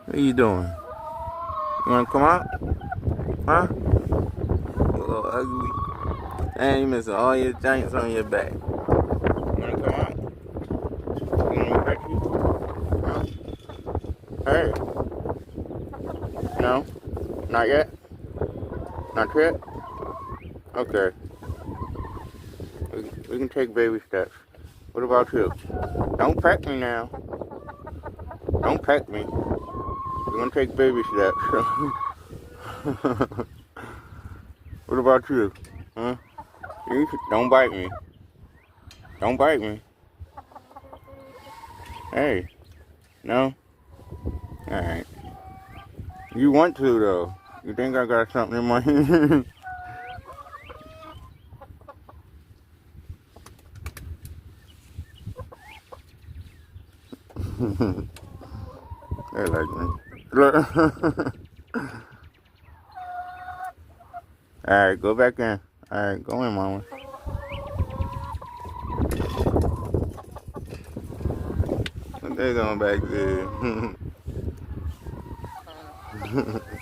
What are you doing? You wanna come out? Huh? You little ugly. And you missing all your joints on your back. You wanna come out? You want me to pet you? Huh? Hey. No? Not yet? Not yet? Okay. We can take baby steps. What about you? Don't peck me now. Don't peck me. We're gonna take baby steps. What about you? Huh? Don't bite me. Don't bite me. Hey. No? Alright. You want to though. You think I got something in my hand? They like me. Look. Alright, go back in. Alright, go in, mama. They going back there.